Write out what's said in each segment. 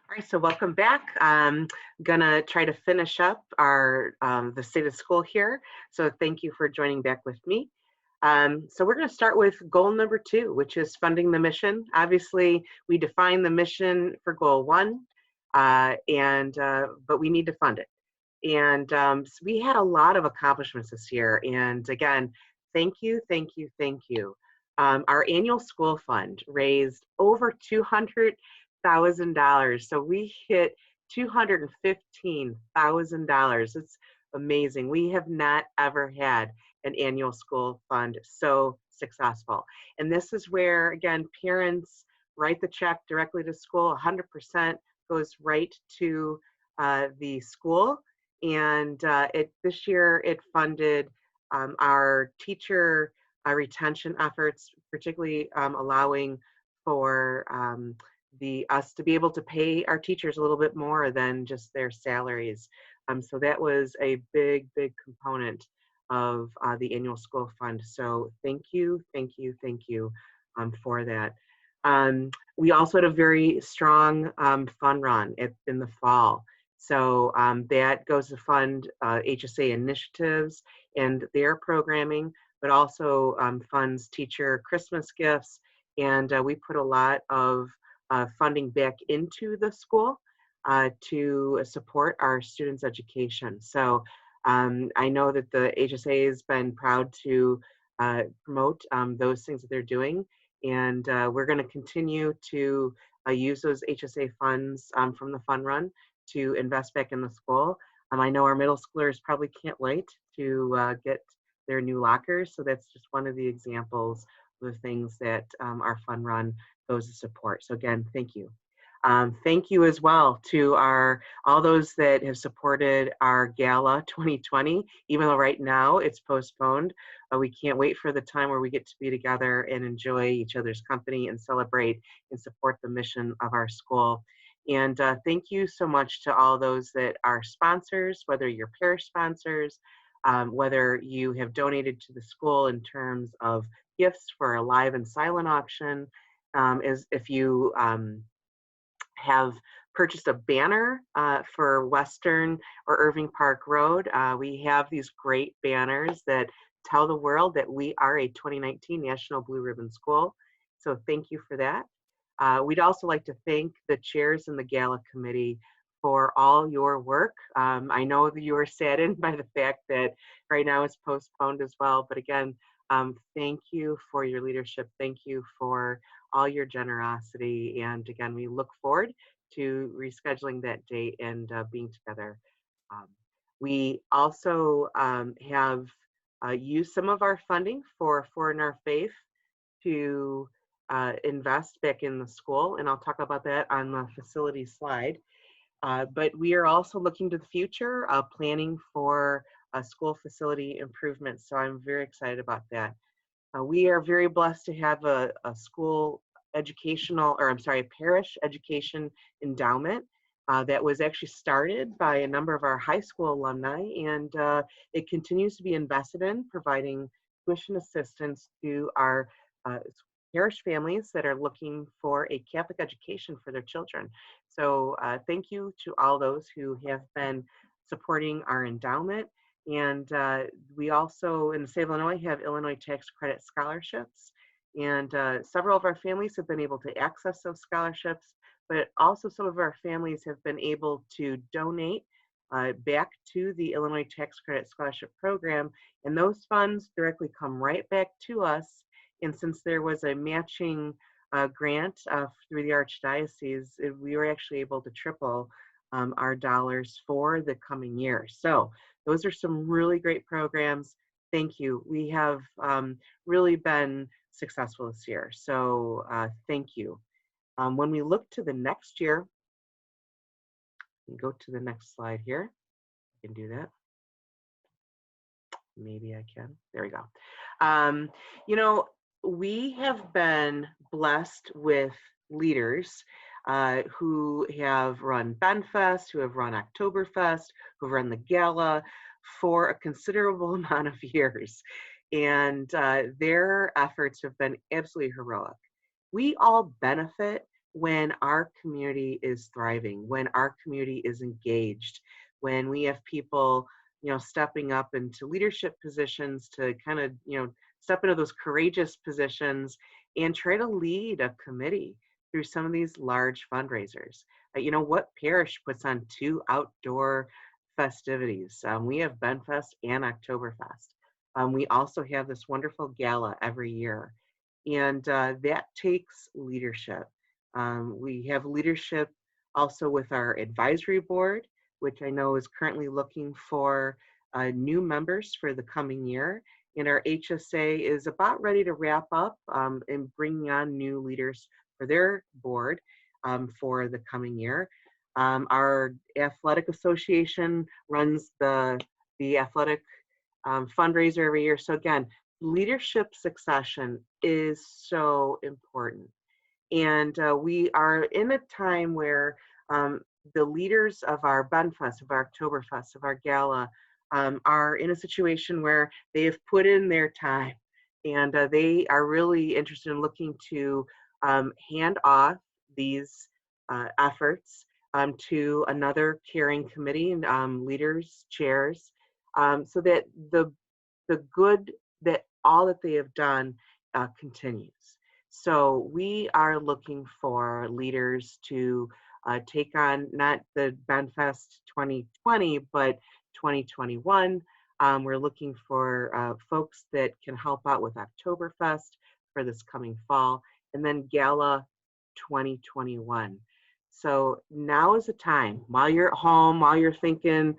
All right, so welcome back. I'm gonna try to finish up our the state of school here. So thank you for joining back with me. So we're gonna start with goal number 2, which is funding the mission. Obviously, we define the mission for goal 1, but we need to fund it. And so we had a lot of accomplishments this year. And again, thank you, thank you, thank you. Our annual school fund raised over $200,000. So we hit $215,000. It's amazing. We have not ever had an annual school fund so successful. And this is where, again, parents write the check directly to school. 100% goes right to the school. And this year it funded our teacher retention efforts, particularly allowing for us to be able to pay our teachers a little bit more than just their salaries. So that was a big, big component of the annual school fund. So thank you, thank you, thank you for that. We also had a very strong fun run in the fall. So that goes to fund HSA initiatives and their programming, but also funds teacher Christmas gifts. And we put a lot of funding back into the school to support our students' education. So I know that the HSA has been proud to promote those things that they're doing. And we're going to continue to use those HSA funds from the fund run to invest back in the school. I know our middle schoolers probably can't wait to get their new lockers. So that's just one of the examples of the things that our fund run goes to support. So again, thank you. Thank you as well to all those that have supported our Gala 2020, even though right now it's postponed. We can't wait for the time where we get to be together and enjoy each other's company and celebrate and support the mission of our school. And thank you so much to all those that are sponsors, whether you're parish sponsors, whether you have donated to the school in terms of gifts for a live and silent auction, as if you have purchased a banner for Western or Irving Park Road. We have these great banners that tell the world that we are a 2019 National Blue Ribbon School. So thank you for that. We'd also like to thank the chairs in the Gala Committee for all your work. I know that you are saddened by the fact that right now it's postponed as well, but again, thank you for your leadership. Thank you for all your generosity. And again, we look forward to rescheduling that date and being together. We also have used some of our funding for in our faith to invest back in the school, and I'll talk about that on the facility slide. But we are also looking to the future, planning for school facility improvements. So I'm very excited about that. We are very blessed to have a school educational, or I'm sorry, a parish education endowment that was actually started by a number of our high school alumni, and it continues to be invested in, providing tuition assistance to our parish families that are looking for a Catholic education for their children. So thank you to all those who have been supporting our endowment. And we also, in the state of Illinois, have Illinois tax credit scholarships. And several of our families have been able to access those scholarships, but also some of our families have been able to donate back to the Illinois Tax Credit Scholarship Program. And those funds directly come right back to us. And since there was a matching grant through the Archdiocese, we were actually able to triple our dollars for the coming year. So those are some really great programs. Thank you. We have really been successful this year. So thank you. When we look to the next year, go to the next slide here. I can do that. Maybe I can. There we go. You know, we have been blessed with leaders who have run BenFest, who have run Oktoberfest, who have run the Gala for a considerable amount of years. And their efforts have been absolutely heroic. We all benefit when our community is thriving, when our community is engaged, when we have people, stepping up into leadership positions to kind of, step into those courageous positions and try to lead a committee through some of these large fundraisers. What parish puts on 2 outdoor festivities? We have Benfest and Oktoberfest. We also have this wonderful gala every year, and that takes leadership. We have leadership also with our advisory board, which I know is currently looking for new members for the coming year. And our HSA is about ready to wrap up and bringing on new leaders for their board for the coming year. Our athletic association runs the athletic fundraiser every year. So again, leadership succession is so important. And we are in a time where the leaders of our Benfest, of our Oktoberfest, of our gala, are in a situation where they have put in their time, and they are really interested in looking to hand off these efforts to another caring committee, leaders, chairs, so that the good that all that they have done continues. So we are looking for leaders to take on not the Benfest 2020, but 2021. We're looking for folks that can help out with Oktoberfest for this coming fall, and then Gala 2021. So now is the time, while you're at home, while you're thinking,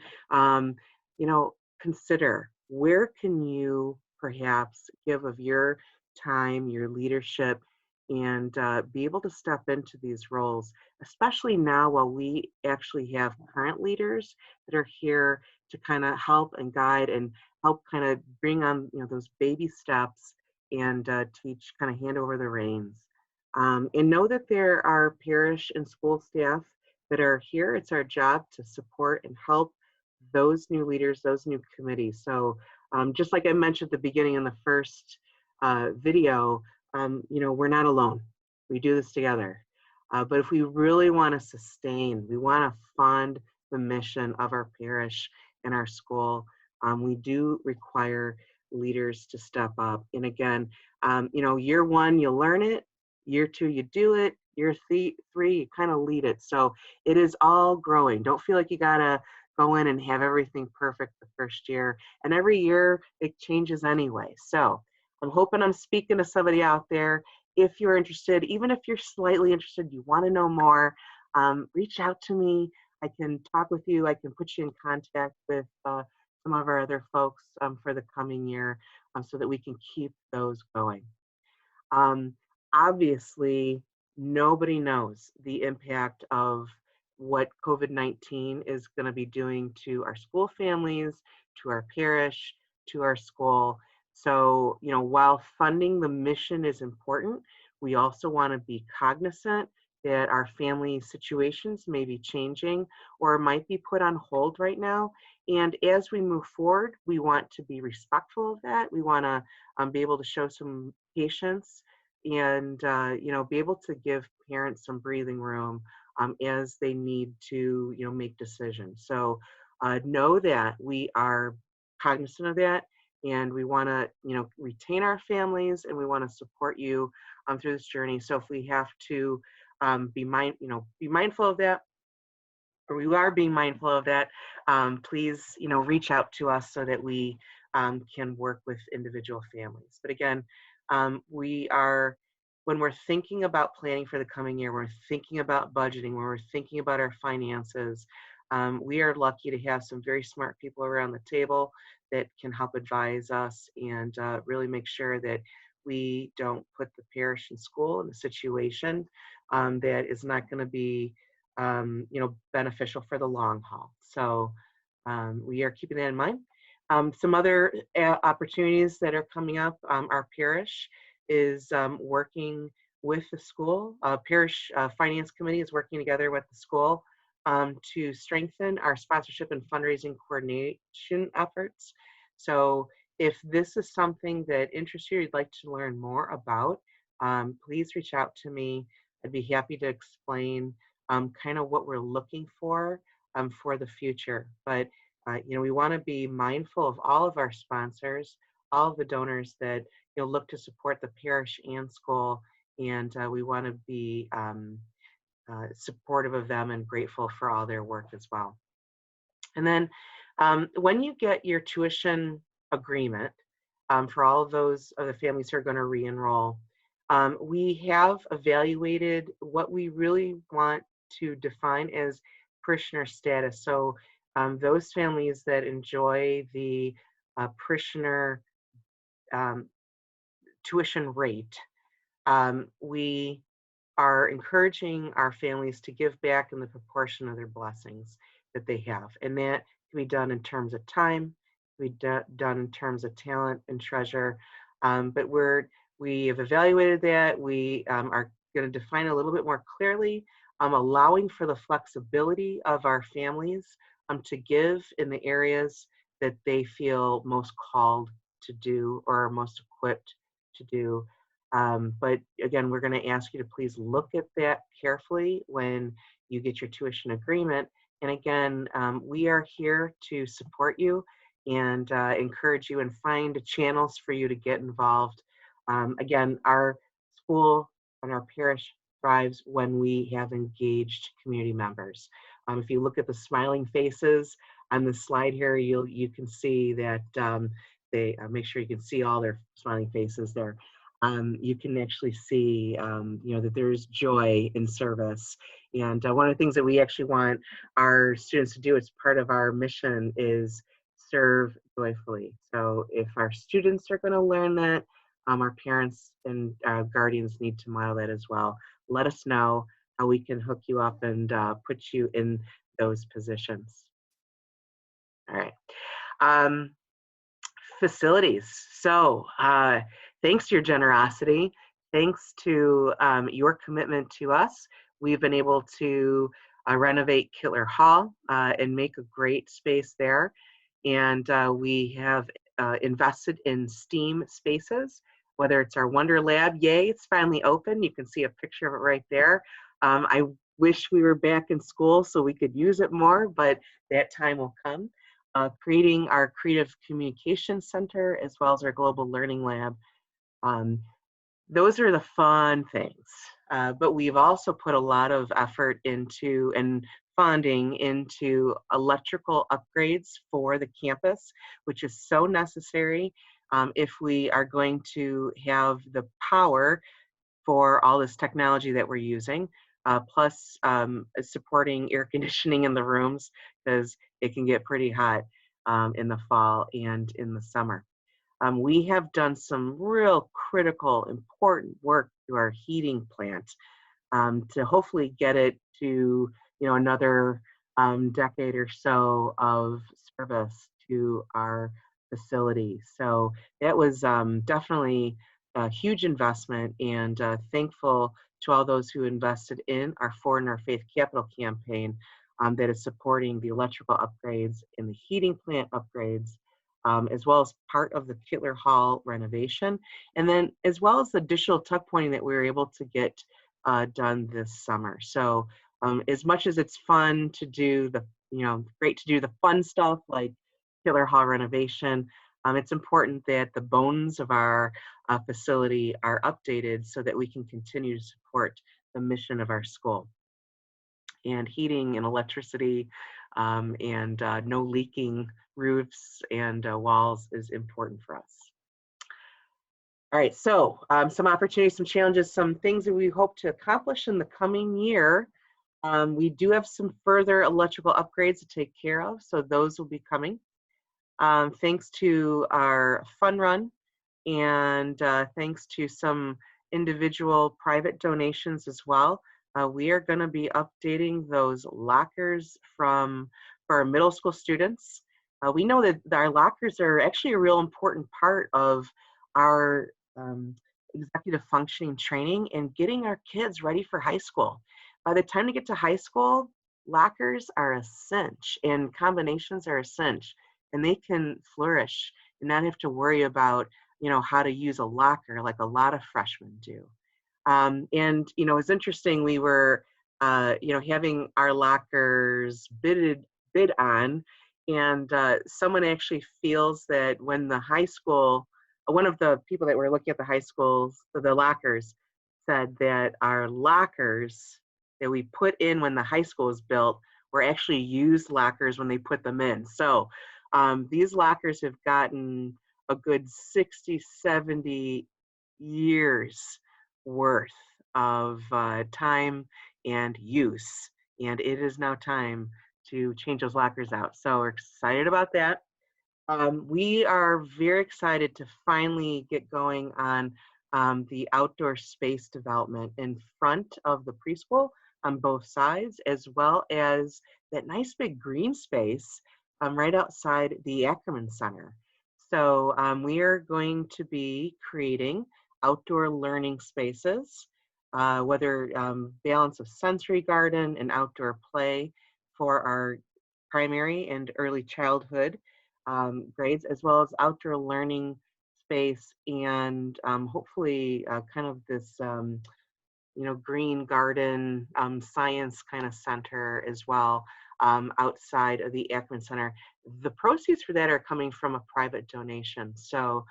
consider, where can you perhaps give of your time, your leadership, and be able to step into these roles, especially now while we actually have current leaders that are here to kind of help and guide and help kind of bring on those baby steps and teach, kind of hand over the reins. And know that there are parish and school staff that are here. It's our job to support and help those new leaders, those new committees. So just like I mentioned at the beginning in the first video, we're not alone. We do this together. But if we really want to sustain, we want to fund the mission of our parish and our school, we do require leaders to step up. And again, year 1, you learn it. Year 2, you do it. Year 3, you kind of lead it. So it is all growing. Don't feel like you got to go in and have everything perfect the first year. And every year it changes anyway. So I'm hoping I'm speaking to somebody out there. If you're interested, even if you're slightly interested, you want to know more, reach out to me. I can talk with you. I can put you in contact with some of our other folks for the coming year so that we can keep those going. Obviously, nobody knows the impact of what COVID-19 is going to be doing to our school families, to our parish, to our school. So, while funding the mission is important, we also want to be cognizant that our family situations may be changing or might be put on hold right now. And as we move forward, we want to be respectful of that. We want to be able to show some patience and be able to give parents some breathing room as they need to make decisions. So know that we are cognizant of that, and we want to retain our families, and we want to support you through this journey. So if we have to be mindful of that, or we are being mindful of that, please reach out to us so that we can work with individual families. But again, when we're thinking about planning for the coming year, we're thinking about budgeting, when we're thinking about our finances, we are lucky to have some very smart people around the table that can help advise us and really make sure that we don't put the parish and school in a situation that is not going to be beneficial for the long haul. So we are keeping that in mind. Some other opportunities that are coming up, our parish is working with the school. Parish Finance Committee is working together with the school to strengthen our sponsorship and fundraising coordination efforts. So if this is something that interests you, you'd like to learn more about, please reach out to me. I'd be happy to explain kind of what we're looking for the future. But we want to be mindful of all of our sponsors, all of the donors that look to support the parish and school, and we want to be supportive of them and grateful for all their work as well. And then when you get your tuition agreement for all of those of the families who are going to re-enroll, we have evaluated what we really want to define as parishioner status. So those families that enjoy the parishioner tuition rate, we are encouraging our families to give back in the proportion of their blessings that they have. And that can be done in terms of time, can be done in terms of talent and treasure. But we have evaluated that. We are going to define a little bit more clearly, allowing for the flexibility of our families to give in the areas that they feel most called to do or are most equipped to do. But again, we're going to ask you to please look at that carefully when you get your tuition agreement. And again, we are here to support you and encourage you and find channels for you to get involved. Again, our school and our parish thrives when we have engaged community members. If you look at the smiling faces on the slide here, you can see that they make sure you can see all their smiling faces there. You can actually see, that there's joy in service. And one of the things that we actually want our students to do as part of our mission is serve joyfully. So if our students are going to learn that, our parents and guardians need to model that as well. Let us know how we can hook you up and put you in those positions. All right. Facilities. So thanks to your generosity, thanks to your commitment to us, we've been able to renovate Kittler Hall and make a great space there. And we have invested in STEAM spaces, whether it's our Wonder Lab. Yay, it's finally open. You can see a picture of it right there. I wish we were back in school so we could use it more, but that time will come. Creating our Creative Communication Center as well as our Global Learning Lab. Those are the fun things, but we've also put a lot of effort into and funding into electrical upgrades for the campus, which is so necessary if we are going to have the power for all this technology that we're using, plus supporting air conditioning in the rooms because it can get pretty hot in the fall and in the summer. We have done some real critical, important work through our heating plant to hopefully get it to another decade or so of service to our facility. So that was definitely a huge investment, and thankful to all those who invested in our Forward in Our Faith Capital campaign that is supporting the electrical upgrades and the heating plant upgrades, as well as part of the Kittler Hall renovation, and then as well as the additional tuck pointing that we were able to get done this summer. So as much as it's fun to do the, great to do the fun stuff like Kittler Hall renovation, it's important that the bones of our facility are updated so that we can continue to support the mission of our school. And heating and electricity and no leaking roofs and walls is important for us. All right, so some opportunities, some challenges, some things that we hope to accomplish in the coming year. We do have some further electrical upgrades to take care of, so those will be coming. Thanks to our fun run and thanks to some individual private donations as well. We are going to be updating those lockers for our middle school students. We know that our lockers are actually a real important part of our executive functioning training and getting our kids ready for high school. By the time they get to high school, lockers are a cinch and combinations are a cinch, and they can flourish and not have to worry about how to use a locker like a lot of freshmen do. And, you know, it's interesting, we were, you know, having our lockers bid on, and someone actually feels that when the high school, one of the people that were looking at the high schools, the lockers, said that our lockers that we put in when the high school was built were actually used lockers when they put them in. So these lockers have gotten a good 60, 70 years worth of time and use. And it is now time to change those lockers out. So we're excited about that. We are very excited to finally get going on the outdoor space development in front of the preschool on both sides, as well as that nice big green space right outside the Ackerman Center. So we are going to be creating outdoor learning spaces, whether balance of sensory garden and outdoor play for our primary and early childhood grades, as well as outdoor learning space, and hopefully kind of this you know, green garden science kind of center as well outside of the Ackerman Center. The proceeds for that are coming from a private donation. So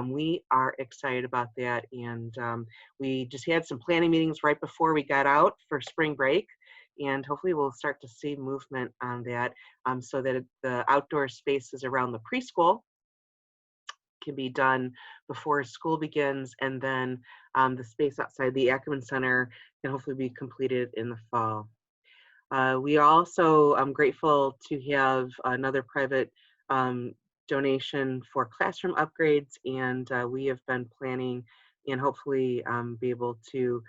we are excited about that. And we just had some planning meetings right before we got out for spring break. And hopefully we'll start to see movement on that so that the outdoor spaces around the preschool can be done before school begins, and then the space outside the Ackerman Center can hopefully be completed in the fall. We are also grateful to have another private donation for classroom upgrades, and we have been planning and hopefully be able to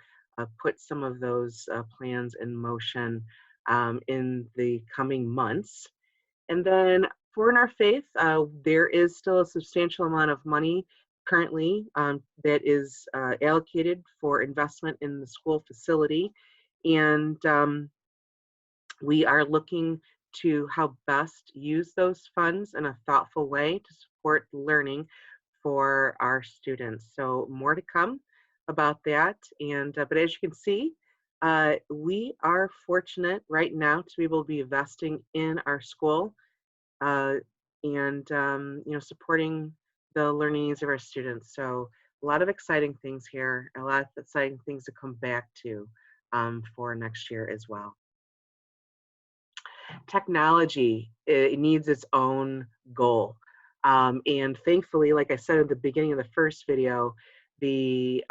put some of those plans in motion in the coming months. And then for In Our Faith, there is still a substantial amount of money currently that is allocated for investment in the school facility. And we are looking to how best use those funds in a thoughtful way to support learning for our students. So more to come about that. And but as you can see, we are fortunate right now to be able to be investing in our school and you know, supporting the learning needs of our students. So a lot of exciting things here, a lot of exciting things to come back to for next year as well. Technology, it needs its own goal. And thankfully, like I said at the beginning of the first video, the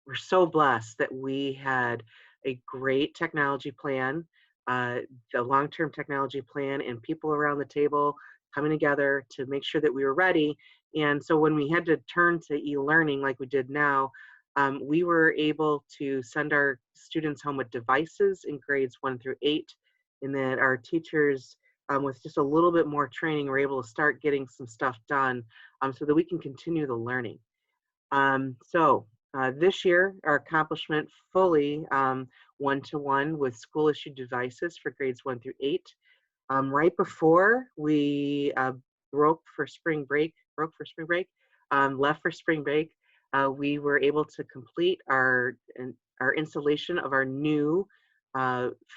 we're so blessed that we had a great technology plan, the long-term technology plan, and people around the table coming together to make sure that we were ready. And so when we had to turn to e-learning like we did now, we were able to send our students home with devices in grades 1 through 8, and that our teachers with just a little bit more training were able to start getting some stuff done so that we can continue the learning. This year, our accomplishment fully one-to-one with school-issued devices for grades 1 through 8. Right before we left for spring break, we were able to complete our installation of our new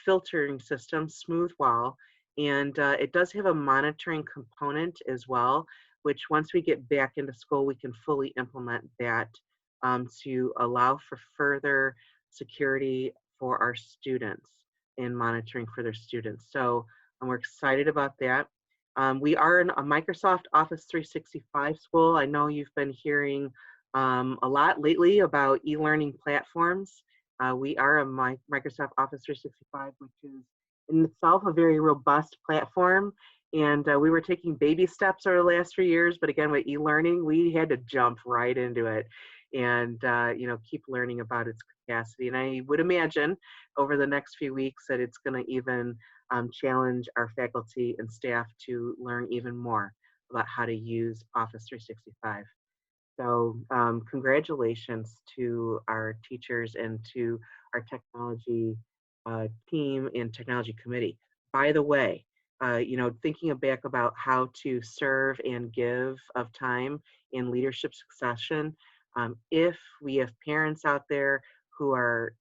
filtering system, Smooth Wall, and it does have a monitoring component as well, which once we get back into school, we can fully implement that to allow for further security for our students and monitoring for their students. So we're excited about that. We are in a Microsoft Office 365 school. I know you've been hearing a lot lately about e-learning platforms. We are a Microsoft Office 365, which is in itself a very robust platform. And we were taking baby steps over the last 3 years, but again, with e-learning, we had to jump right into it and you know, keep learning about its capacity. And I would imagine over the next few weeks that it's going to even challenge our faculty and staff to learn even more about how to use Office 365. So congratulations to our teachers and to our technology team and technology committee. By the way, you know, thinking back about how to serve and give of time in leadership succession, If we have parents out there who are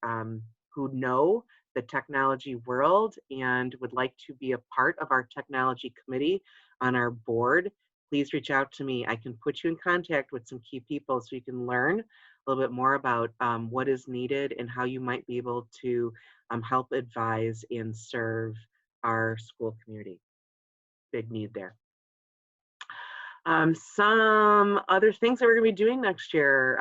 who know the technology world and would like to be a part of our technology committee on our board, please reach out to me. I can put you in contact with some key people so you can learn a little bit more about what is needed and how you might be able to help advise and serve our school community. Big need there. Some other things that we're going to be doing next year,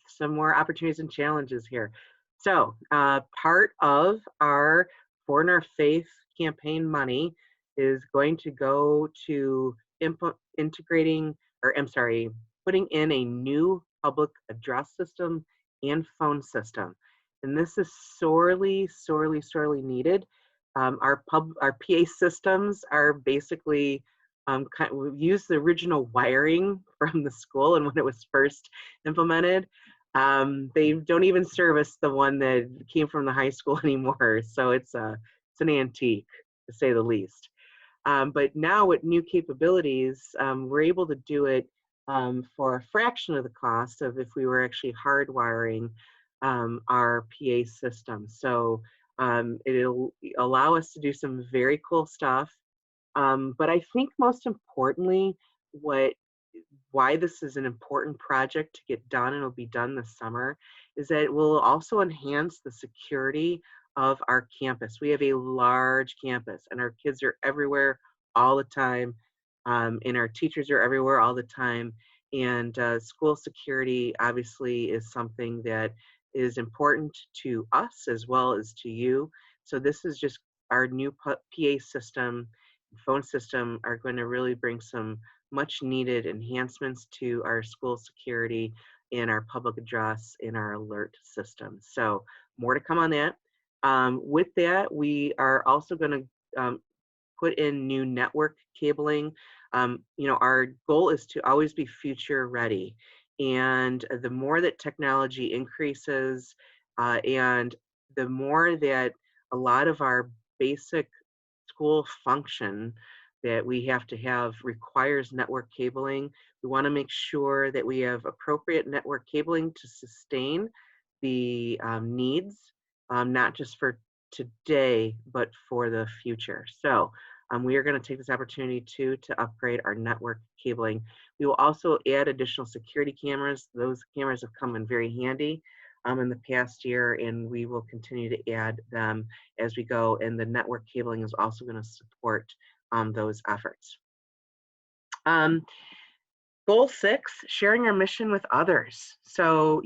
some more opportunities and challenges here. So part of our Foreign Our Faith campaign money is going to go to integrating, or I'm sorry, putting in a new public address system and phone system. And this is sorely, sorely, sorely needed. Our PA systems are basically we've used the original wiring from the school and when it was first implemented. They don't even service the one that came from the high school anymore. So it's an antique, to say the least. But now with new capabilities, we're able to do it for a fraction of the cost of if we were actually hardwiring our PA system. So it'll allow us to do some very cool stuff. But I think most importantly, why this is an important project to get done, and it'll be done this summer, is that it will also enhance the security of our campus. We have a large campus and our kids are everywhere all the time, and our teachers are everywhere all the time. And school security obviously is something that is important to us as well as to you. So this is just our new PA system, phone system are going to really bring some much needed enhancements to our school security and our public address and our alert system. So more to come on that. With that, we are also going to put in new network cabling. Our goal is to always be future ready. And the more that technology increases and the more that a lot of our basic school function that we have to have requires network cabling. We want to make sure that we have appropriate network cabling to sustain the needs, not just for today, but for the future. So we are going to take this opportunity to upgrade our network cabling. We will also add additional security cameras. Those cameras have come in very handy in the past year, and we will continue to add them as we go. And the network cabling is also going to support those efforts. Goal 6, sharing our mission with others. So,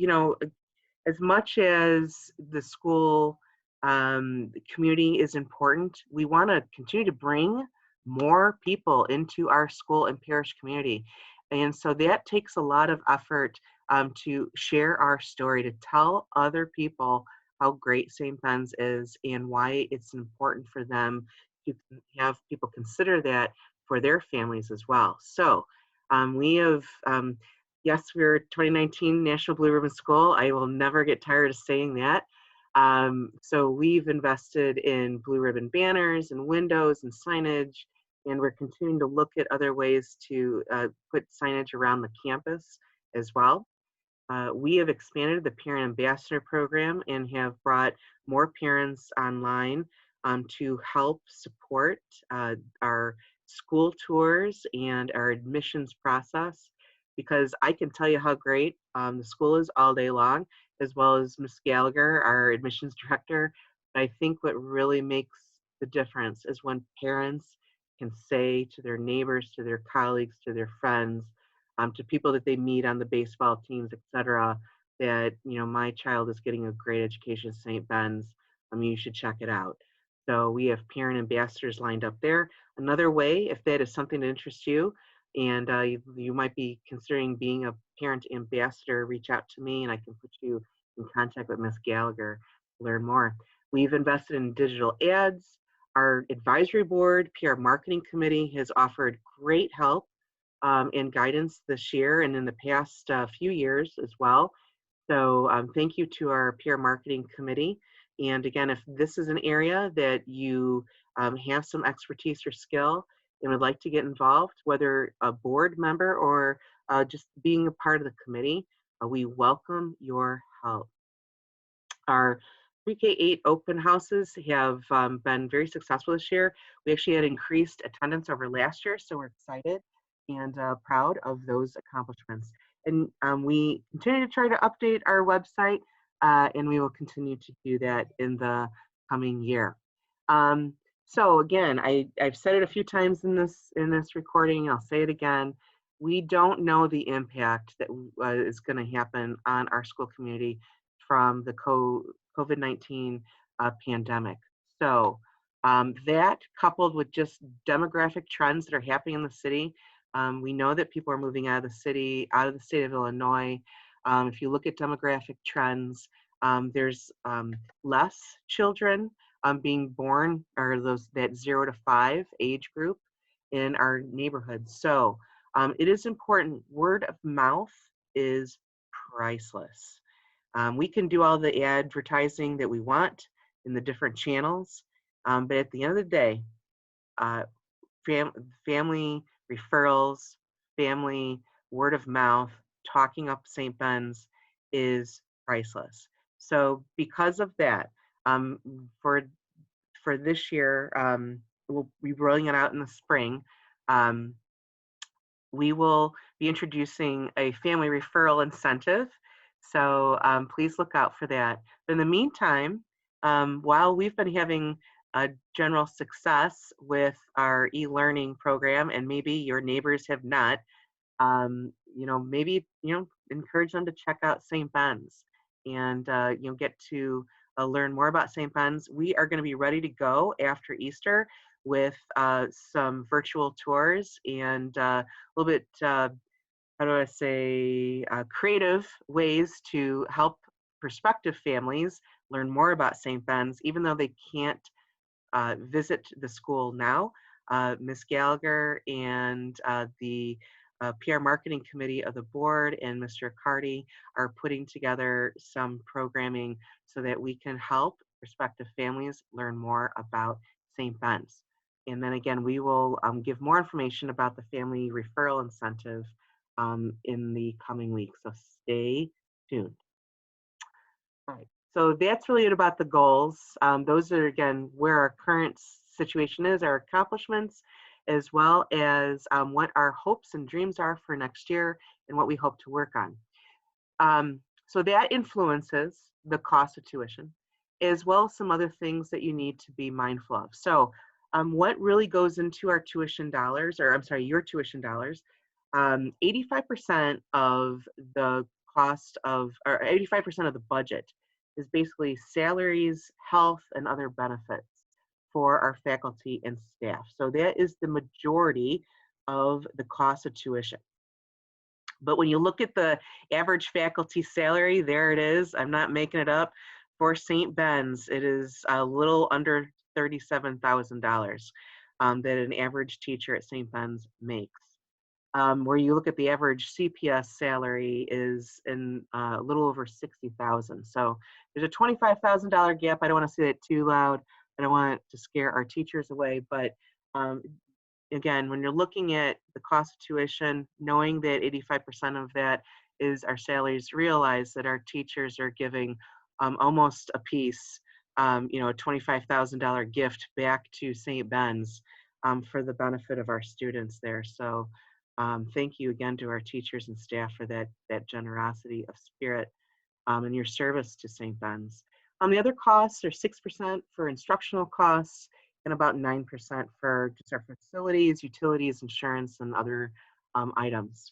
as much as the school community is important, we want to continue to bring more people into our school and parish community. And so that takes a lot of effort to share our story, to tell other people how great St. Ben's is and why it's important for them to have people consider that for their families as well. So we have, yes, we're 2019 National Blue Ribbon School. I will never get tired of saying that. So we've invested in blue ribbon banners and windows and signage, and we're continuing to look at other ways to put signage around the campus as well. We have expanded the Parent Ambassador Program and have brought more parents online to help support our school tours and our admissions process, because I can tell you how great the school is all day long, as well as Ms. Gallagher, our admissions director. But I think what really makes the difference is when parents can say to their neighbors, to their colleagues, to their friends, to people that they meet on the baseball teams, etc., that, my child is getting a great education at St. Ben's. You should check it out. So we have parent ambassadors lined up there. Another way, if that is something that interests you, and you might be considering being a parent ambassador, reach out to me and I can put you in contact with Ms. Gallagher to learn more. We've invested in digital ads. Our advisory board, PR marketing committee, has offered great help and guidance this year and in the past few years as well. So thank you to our PR marketing committee. And again, if this is an area that you have some expertise or skill and would like to get involved, whether a board member or just being a part of the committee, We welcome your help. Our pre-K-8 open houses have been very successful this year. We actually had increased attendance over last year, so we're excited and proud of those accomplishments. And we continue to try to update our website, and we will continue to do that in the coming year. So again, I've said it a few times in this recording. I'll say it again. We don't know the impact that is going to happen on our school community from the COVID-19 pandemic. So that coupled with just demographic trends that are happening in the city, we know that people are moving out of the city, out of the state of Illinois. If you look at demographic trends, there's less children being born, or that 0 to 5 age group in our neighborhoods. So it is important. Word of mouth is priceless. We can do all the advertising that we want in the different channels, but at the end of the day, family referrals, family word of mouth, talking up St. Ben's is priceless. So because of that, for this year, we'll be rolling it out in the spring. We will be introducing a family referral incentive. So please look out for that. But in the meantime, while we've been having a general success with our e-learning program, and maybe your neighbors have not, maybe, encourage them to check out St. Ben's and, get to learn more about St. Ben's. We are going to be ready to go after Easter with some virtual tours and a little bit, how do I say, creative ways to help prospective families learn more about St. Ben's, even though they can't visit the school now. Ms. Gallagher and the PR marketing committee of the board and Mr. Carty are putting together some programming so that we can help prospective families learn more about St. Ben's. And then again, we will give more information about the family referral incentive in the coming weeks. So stay tuned. All right. So that's really about the goals. Those are, again, where our current situation is, our accomplishments, as well as what our hopes and dreams are for next year and what we hope to work on. So that influences the cost of tuition, as well as some other things that you need to be mindful of. So what really goes into our tuition dollars, or I'm sorry, your tuition dollars, 85% of the cost of, or 85% of the budget is basically salaries, health, and other benefits for our faculty and staff. So that is the majority of the cost of tuition. But when you look at the average faculty salary, there it is. I'm not making it up. For St. Ben's, it is a little under $37,000 that an average teacher at St. Ben's makes. Where you look at the average CPS salary is in a little over $60,000. So there's a $25,000 gap. I don't want to say it too loud. I don't want to scare our teachers away, but again, when you're looking at the cost of tuition, knowing that 85% of that is our salaries, realize that our teachers are giving almost a piece, a $25,000 gift back to St. Ben's for the benefit of our students there. So thank you again to our teachers and staff for that generosity of spirit and your service to St. Ben's. The other costs are 6% for instructional costs and about 9% for just our facilities, utilities, insurance, and other items.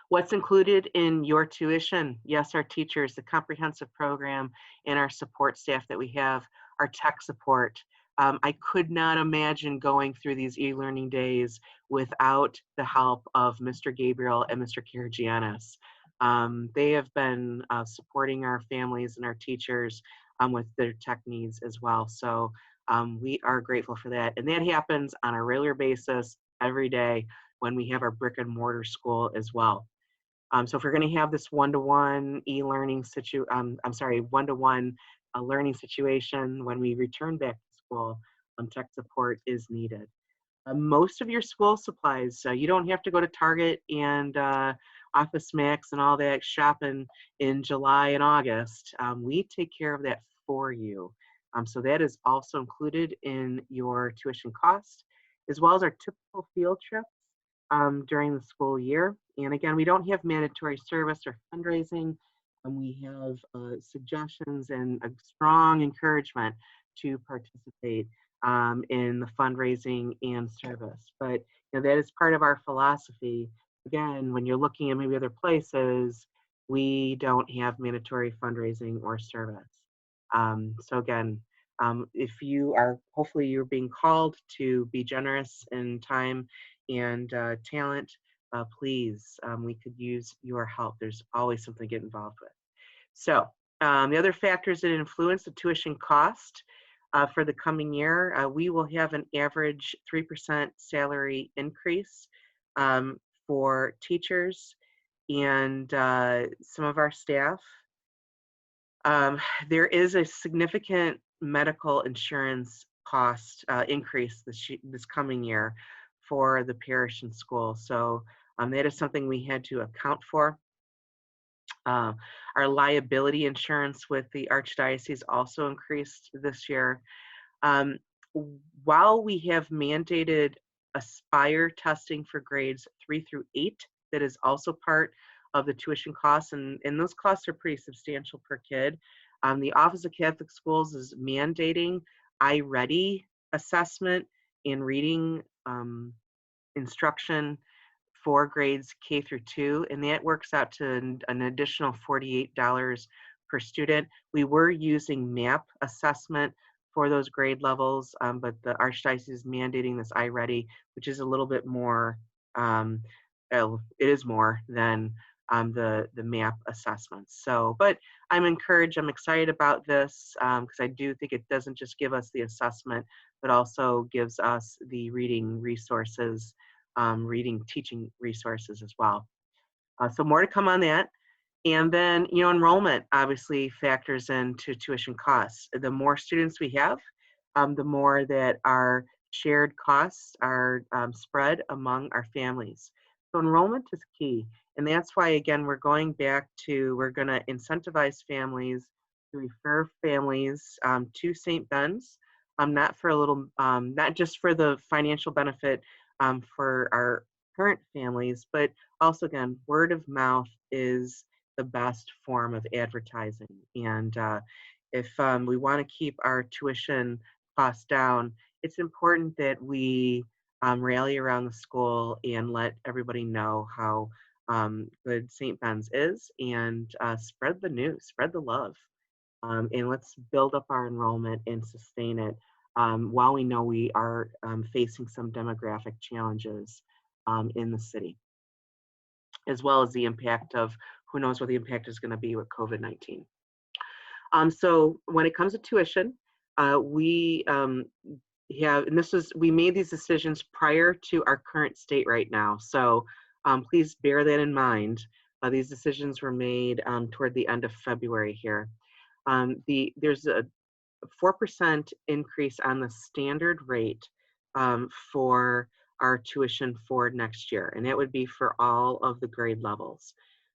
What's included in your tuition? Yes, our teachers, the comprehensive program, and our support staff that we have, our tech support. I could not imagine going through these e-learning days without the help of Mr. Gabriel and Mr. Karagianis. They have been supporting our families and our teachers with their tech needs as well. So we are grateful for that. And that happens on a regular basis every day when we have our brick and mortar school as well. So if we're going to have this one-to-one e-learning one-to-one learning situation when we return back to school, tech support is needed. Most of your school supplies, you don't have to go to Target and Office Max and all that shopping in July and August. We take care of that for you. So that is also included in your tuition cost, as well as our typical field trips during the school year. And again, we don't have mandatory service or fundraising. We have suggestions and a strong encouragement to participate in the fundraising and service. But that is part of our philosophy. Again, when you're looking at maybe other places, we don't have mandatory fundraising or service. So again, if you are, hopefully you're being called to be generous in time and talent, please, we could use your help. There's always something to get involved with. So the other factors that influence the tuition cost for the coming year, we will have an average 3% salary increase for teachers and some of our staff. There is a significant medical insurance cost increase this coming year for the parish and school. So that is something we had to account for. Our liability insurance with the Archdiocese also increased this year. While we have mandated Aspire testing for grades 3 through 8, that is also part of the tuition costs, and those costs are pretty substantial per kid. The Office of Catholic Schools is mandating iReady assessment and reading instruction for grades K through 2, and that works out to an additional $48 per student. We were using MAP assessment for those grade levels, but the Archdiocese is mandating this iReady, which is a little bit more, it is more than the MAP assessments. So, but I'm encouraged, I'm excited about this because I do think it doesn't just give us the assessment, but also gives us the reading resources, reading teaching resources as well. So more to come on that. And then, enrollment obviously factors into tuition costs. The more students we have, the more that our shared costs are spread among our families. So enrollment is key. And that's why, again, we're going to incentivize families to refer families to St. Ben's, not just for the financial benefit for our current families, but also, again, word of mouth is the best form of advertising. And if we want to keep our tuition costs down, it's important that we rally around the school and let everybody know how good St. Ben's is, and spread the news, spread the love, and let's build up our enrollment and sustain it while we know we are facing some demographic challenges in the city, as well as the impact of who knows what the impact is going to be with COVID-19. So when it comes to tuition, we made these decisions prior to our current state right now. So please bear that in mind. These decisions were made toward the end of February here. There's a 4% increase on the standard rate for our tuition for next year, and that would be for all of the grade levels.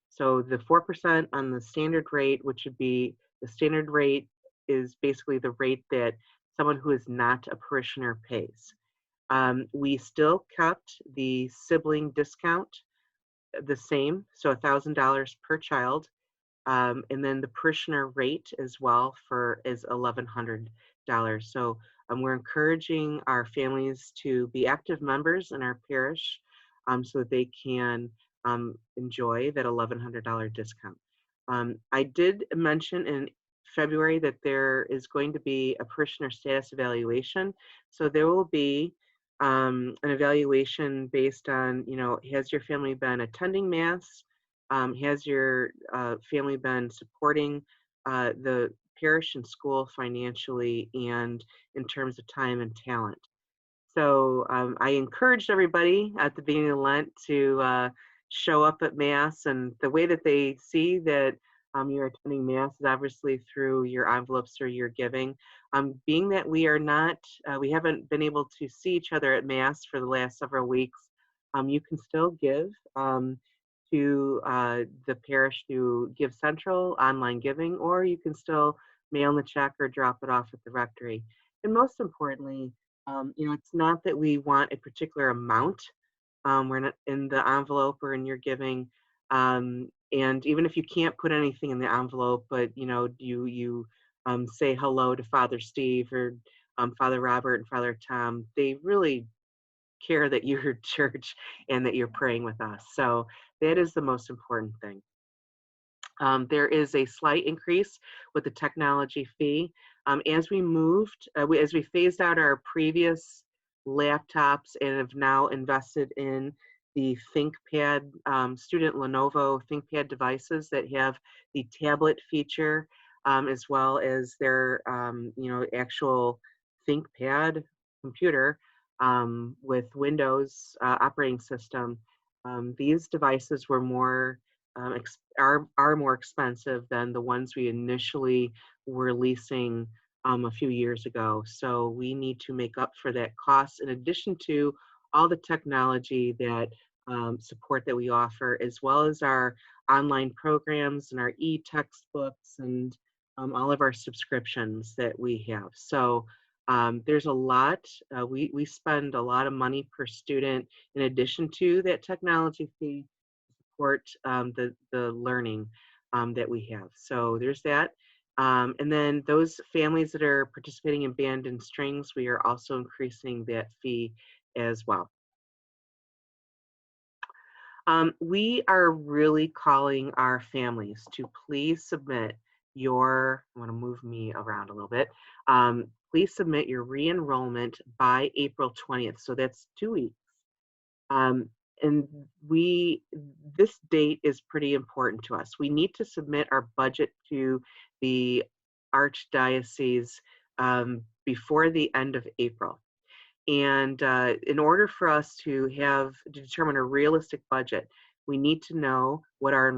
So the 4% on the standard rate, which would be, the standard rate is basically the rate that someone who is not a parishioner pays. We still kept the sibling discount the same, so $1,000 per child, and then the parishioner rate as well is $1,100. So we're encouraging our families to be active members in our parish so that they can enjoy that $1,100 discount. I did mention in February that there is going to be a parishioner status evaluation. So there will be an evaluation based on, has your family been attending Mass? Has your family been supporting the parish and school financially and in terms of time and talent? So I encouraged everybody at the beginning of Lent to show up at Mass, and the way that they see that you're attending Mass is obviously through your envelopes or your giving. Being that we haven't been able to see each other at Mass for the last several weeks, you can still give to the parish through Give Central, online giving, or you can still mail the check or drop it off at the rectory. And most importantly, it's not that we want a particular amount. We're not in the envelope or in your giving. And even if you can't put anything in the envelope, but you say hello to Father Steve or Father Robert and Father Tom, they really care that you're at church and that you're praying with us. So that is the most important thing. There is a slight increase with the technology fee. As we phased out our previous laptops and have now invested in the ThinkPad, student Lenovo ThinkPad devices that have the tablet feature, as well as their, actual ThinkPad computer with Windows operating system. These devices were are more expensive than the ones we initially were leasing a few years ago. So we need to make up for that cost in addition to all the technology that support that we offer, as well as our online programs and our e-textbooks and all of our subscriptions that we have. So there's a lot. We spend a lot of money per student in addition to that technology fee support the learning that we have. So there's that. And then those families that are participating in band and strings, we are also increasing that fee as well. We are really calling our families to please submit your, I want to move me around a little bit. Please submit your re-enrollment by April 20th. So that's 2 weeks. And this date is pretty important to us. We need to submit our budget to the Archdiocese before the end of April. And in order for us to determine a realistic budget, we need to know what our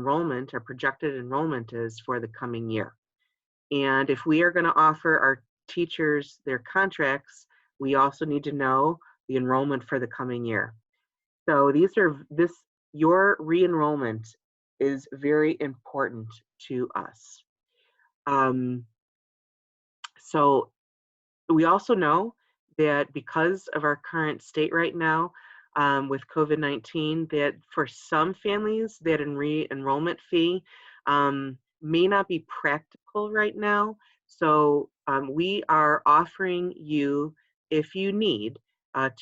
projected enrollment is for the coming year. And if we are going to offer our teachers their contracts, we also need to know the enrollment for the coming year. So your re-enrollment is very important to us. So we also know that because of our current state right now with COVID-19, that for some families that re-enrollment fee may not be practical right now. So we are offering you, if you need,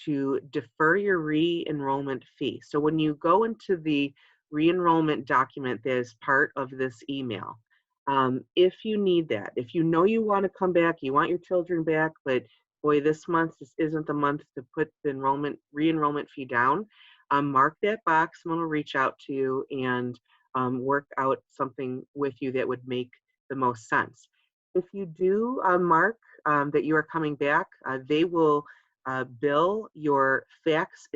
to defer your re-enrollment fee. So when you go into the re-enrollment document that is part of this email, if you need that, if you know you want to come back, you want your children back, but boy, this isn't the month to put the re-enrollment fee down, mark that box. Someone will reach out to you and work out something with you that would make the most sense. If you do mark that you are coming back, they will bill your fax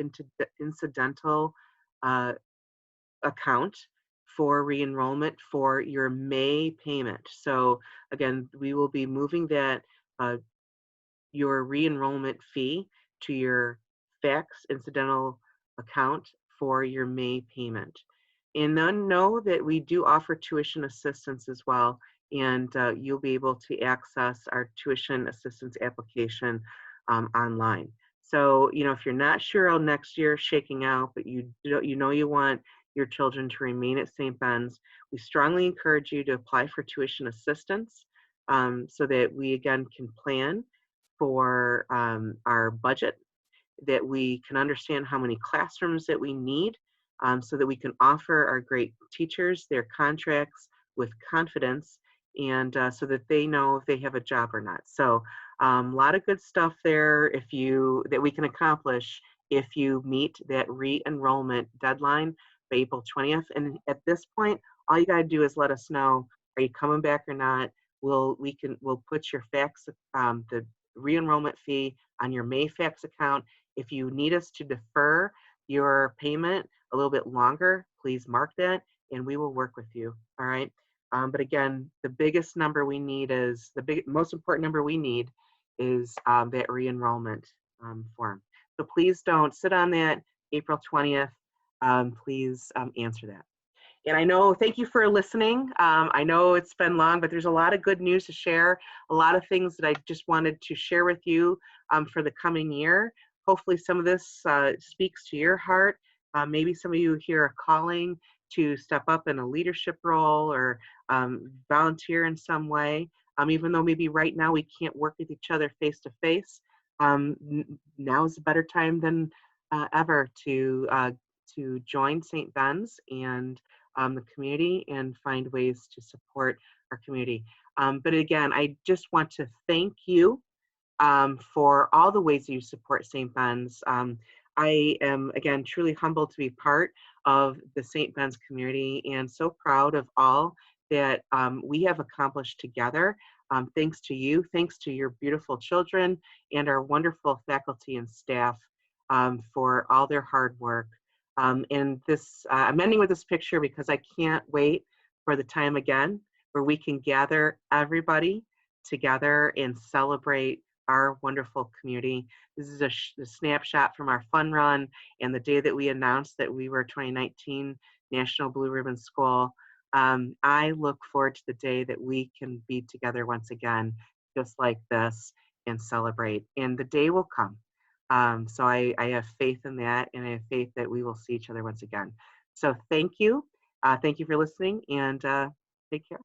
incidental account for re-enrollment for your May payment. So again, we will be moving that your re-enrollment fee to your fax incidental account for your May payment. And then know that we do offer tuition assistance as well, and you'll be able to access our tuition assistance application online. So, if you're not sure how next year is shaking out, but you want your children to remain at St. Ben's, we strongly encourage you to apply for tuition assistance so that we, again, can plan for our budget, that we can understand how many classrooms that we need so that we can offer our great teachers their contracts with confidence, and so that they know if they have a job or not. So a lot of good stuff there that we can accomplish if you meet that re-enrollment deadline by April 20th. And at this point, all you got to do is let us know, are you coming back or not? We'll put your fax, the re-enrollment fee on your May fax account. If you need us to defer your payment a little bit longer, please mark that and we will work with you. All right. But again, the biggest number we need most important number we need is that re-enrollment form. So please don't sit on that April 20th. Please answer that. And I know, thank you for listening. I know it's been long, but there's a lot of good news to share, a lot of things that I just wanted to share with you for the coming year. Hopefully some of this speaks to your heart. Maybe some of you here are calling to step up in a leadership role or volunteer in some way. Even though maybe right now we can't work with each other face to face, now is a better time than ever to join St. Ben's and the community and find ways to support our community. But again, I just want to thank you for all the ways that you support St. Ben's. I am, again, truly humbled to be part of the St. Ben's community and so proud of all that we have accomplished together. Thanks to you, thanks to your beautiful children and our wonderful faculty and staff for all their hard work. And this, I'm ending with this picture because I can't wait for the time again where we can gather everybody together and celebrate our wonderful community. This is a snapshot from our fun run and the day that we announced that we were 2019 National Blue Ribbon School. I look forward to the day that we can be together once again, just like this, and celebrate. And the day will come. So I have faith in that, and I have faith that we will see each other once again. So thank you. Thank you for listening, and take care.